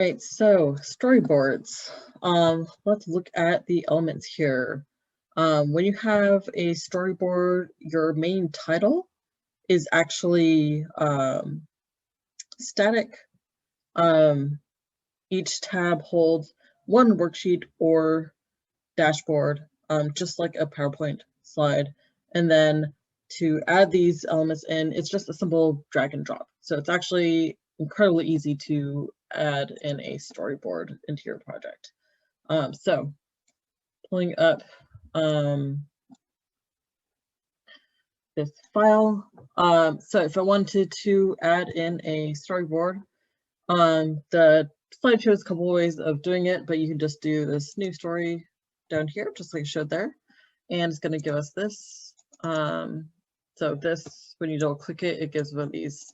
Right, so storyboards. Let's look at the elements here. When you have a storyboard, your main title is actually static. Each tab holds one worksheet or dashboard, just like a PowerPoint slide. And then to add these elements in, it's just a simple drag and drop. So it's actually incredibly easy to add in a storyboard into your project. So pulling up this file. So if I wanted to add in a storyboard, the slide shows a couple ways of doing it, but you can just do this new story down here, just like I showed there. And it's going to give us this. So this, when you double click it, it gives one of these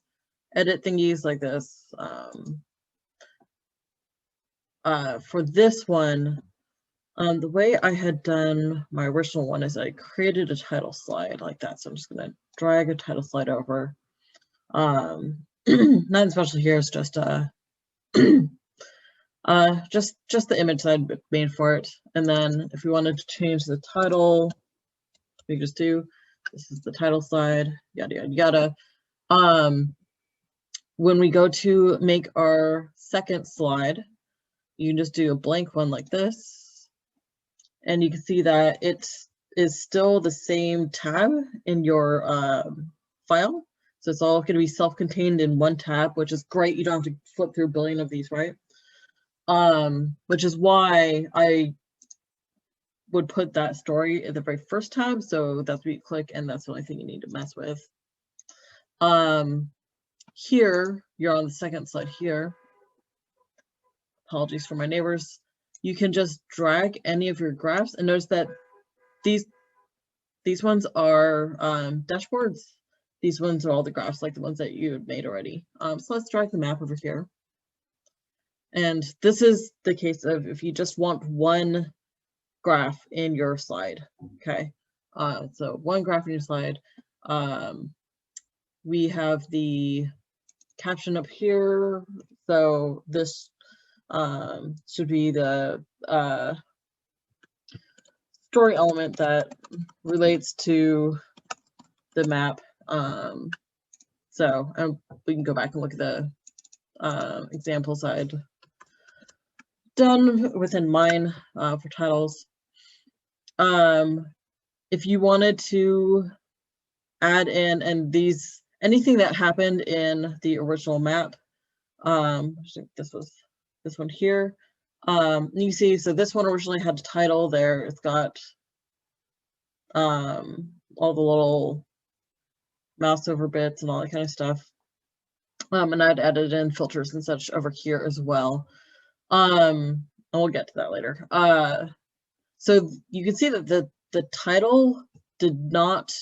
edit thingies like this. For this one, the way I had done my original one is I created a title slide like that. So I'm just going to drag a title slide over. Nothing special here, it's just just the image that I'd made for it. And then if we wanted to change the title, we just do, this is the title slide, yada, yada, yada. When we go to make our second slide, you can just do a blank one like this. And you can see that it is still the same tab in your file. So it's all going to be self-contained in one tab, which is great. You don't have to flip through a billion of these, right? Which is why I would put that story at the very first tab. So that's where you click, and that's the only thing you need to mess with. Here, you're on the second slide here. Apologies for my neighbors. You can just drag any of your graphs, and notice that these ones are dashboards. These ones are all the graphs, like the ones that you had made already. So let's drag the map over here. And this is the case of if you just want one graph in your slide, okay? So one graph in your slide. We have the caption up here. So this should be the story element that relates to the map. So we can go back and look at the examples I'd done within mine for titles. If you wanted to add in, and these, anything that happened in the original map, I think this was this one here. You see, so this one originally had a title there. It's got all the little mouse over bits and all that kind of stuff. And I'd added in filters and such over here as well. And we'll get to that later. So you can see that the title did not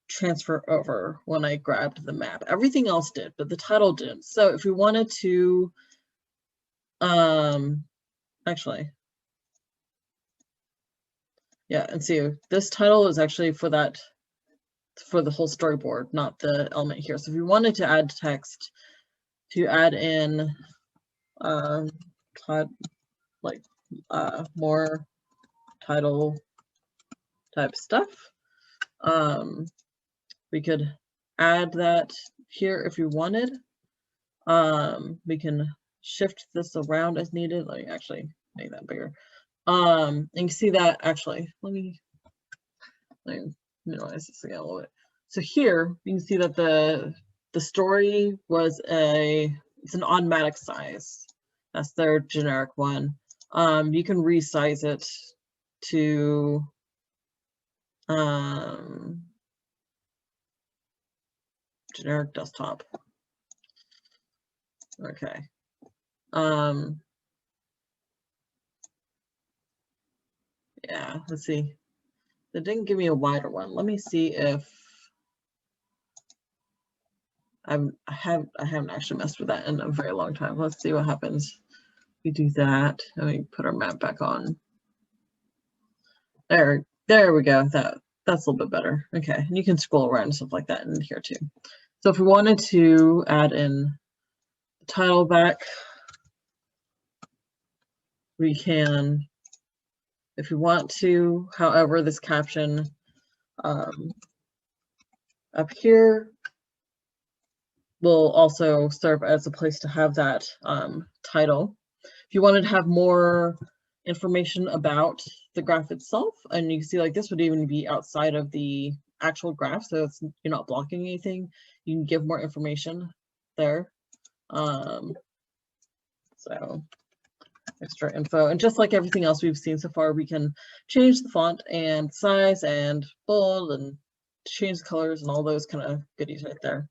transfer over when I grabbed the map. Everything else did, but the title didn't. So if we wanted to, actually, yeah, and see, this title is actually for that, for the whole storyboard, not the element here. So if we wanted to add text, to add in like more title type stuff, we could add that here if we wanted. We can shift this around as needed. Let me actually make that bigger. And you can see that actually, let me minimize this again a little bit. So here you can see that the story was it's an automatic size. That's their generic one. You can resize it to generic desktop. Okay. Yeah, let's see. It didn't give me a wider one. Let me see if I haven't actually messed with that in a very long time. Let's see what happens. We do that, and we put our map back on. There we go. That's a little bit better. Okay, and you can scroll around and stuff like that in here too. So if we wanted to add in the title back, we can, if we want to, however, this caption up here will also serve as a place to have that title. If you wanted to have more information about the graph itself, and you can see like this would even be outside of the actual graph, so you're not blocking anything, you can give more information there. So extra info, and just like everything else we've seen so far, we can change the font and size and bold and change the colors and all those kind of goodies right there.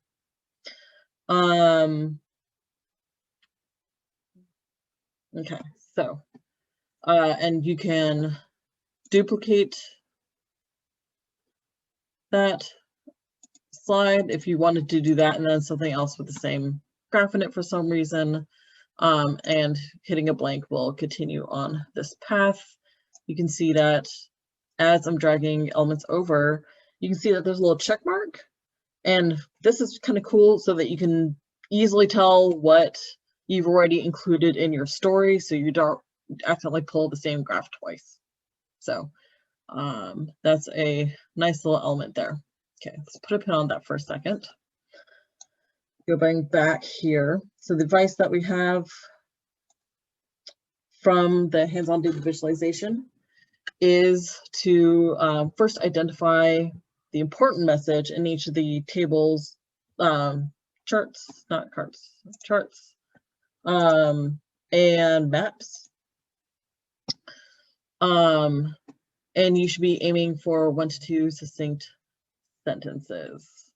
Okay, so and you can duplicate that slide if you wanted to do that, and then something else with the same graph in it for some reason, and hitting a blank will continue on this path. You can see that as I'm dragging elements over, you can see that there's a little check mark, and this is kind of cool so that you can easily tell what you've already included in your story, so you don't accidentally pull the same graph twice. So that's a nice little element there. Okay, let's put a pin on that for a second. Going back here, so the advice that we have from the hands-on data visualization is to first identify the important message in each of the tables, charts, and maps. And you should be aiming for 1 to 2 succinct sentences.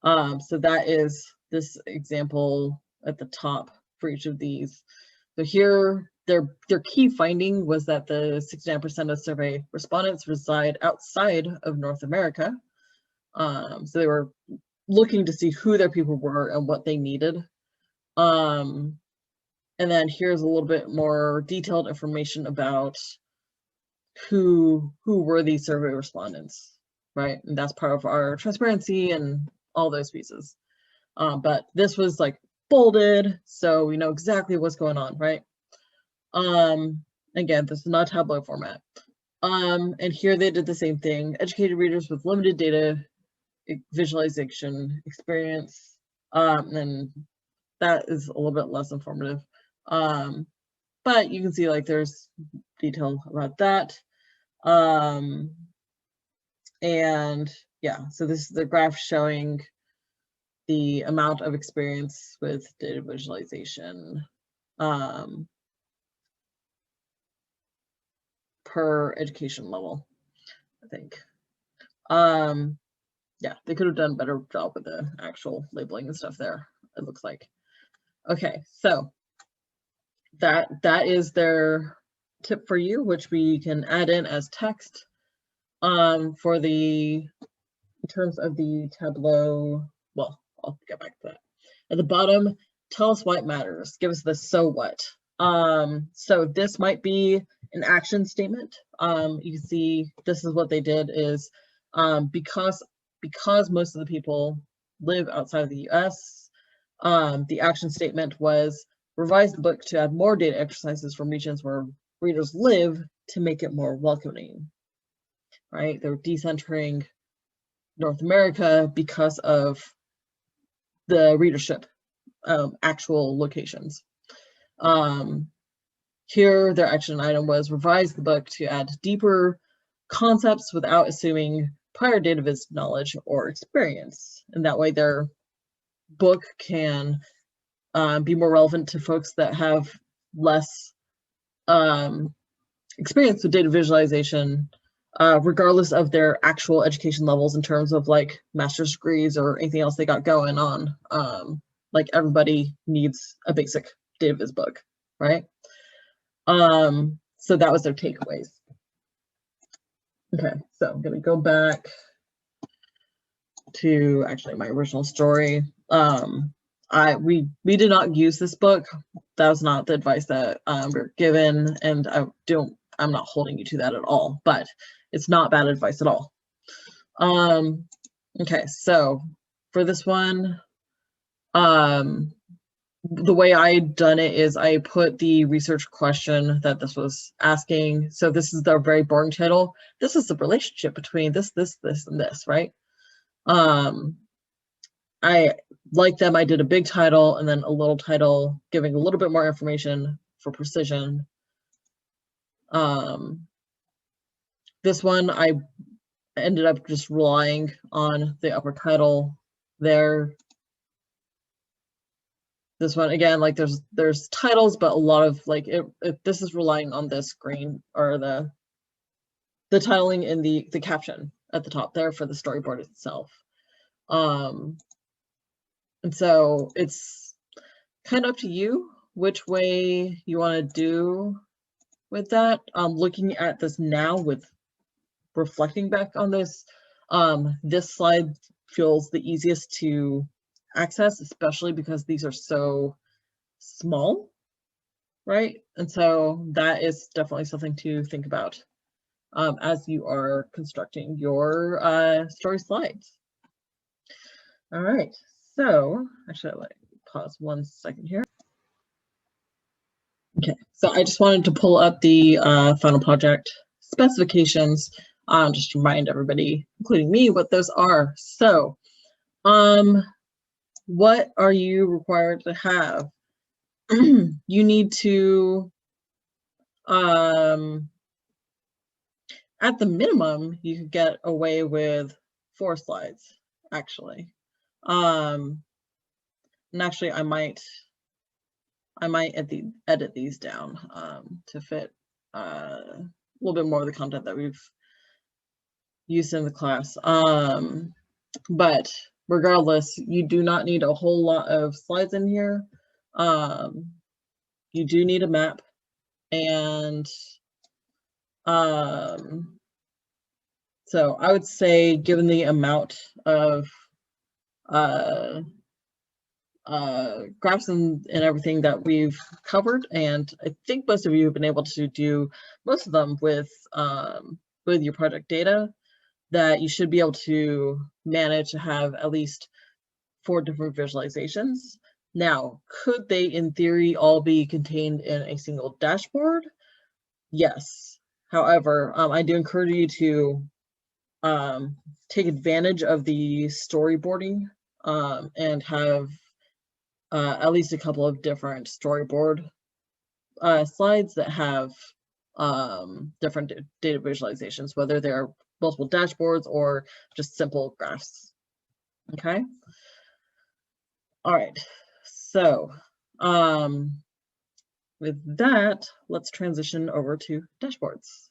So that is this example at the top for each of these. So here, their key finding was that the 69% of survey respondents reside outside of North America. So they were looking to see who their people were and what they needed. And then here's a little bit more detailed information about who were these survey respondents, right? And that's part of our transparency and all those pieces. But this was like bolded, so we know exactly what's going on, right? Again, this is not Tableau format. And here they did the same thing. Educated readers with limited data visualization experience, and that is a little bit less informative. But you can see like there's detail about that. And yeah, so this is the graph showing the amount of experience with data visualization per education level, I think. Yeah, they could have done a better job with the actual labeling and stuff there, it looks like. Okay, so that is their tip for you, which we can add in as text for in terms of the Tableau. Well, I'll get back to that. At the bottom, tell us why it matters. Give us the so what. So this might be an action statement. You can see this is what they did is because most of the people live outside of the US, the action statement was revise the book to add more data exercises from regions where readers live to make it more welcoming, right? They're decentering North America because of the readership actual locations. Here, their action item was revise the book to add deeper concepts without assuming prior data viz knowledge or experience. And that way their book can be more relevant to folks that have less experience with data visualization, regardless of their actual education levels in terms of like master's degrees or anything else they got going on. Like everybody needs a basic data viz book, right? So that was their takeaways. Okay, so I'm gonna go back to actually my original story. We did not use this book. That was not the advice that we were given, and I'm not holding you to that at all, but it's not bad advice at all. Okay, so for this one, the way I'd done it is I put the research question that this was asking. So this is the very boring title. This is the relationship between this, and this, right? I like them. I did a big title and then a little title giving a little bit more information for precision. This one, I ended up just relying on the upper title there. This one, again, like there's titles, but a lot of like this is relying on the screen or the titling in the caption at the top there for the storyboard itself. And so it's kind of up to you which way you want to do with that. Looking at this now with reflecting back on this, this slide feels the easiest to access, especially because these are so small, right? And so that is definitely something to think about as you are constructing your story slides. All right, so actually I'll pause 1 second here. Okay, so I just wanted to pull up the final project specifications, just to remind everybody, including me, what those are. So, what are you required to have? You need to, at the minimum, you could get away with 4 slides, actually. And actually, I might edit these down to fit a little bit more of the content that we've used in the class. But regardless, you do not need a whole lot of slides in here. You do need a map, and so I would say, given the amount of graphs and everything that we've covered, and I think most of you have been able to do most of them with your project data, that you should be able to manage to have at least 4 different visualizations. Now, could they in theory all be contained in a single dashboard? Yes. However, I do encourage you to take advantage of the storyboarding and have at least a couple of different storyboard slides that have different data visualizations, whether they're multiple dashboards or just simple graphs. Okay. All right. So with that, let's transition over to dashboards.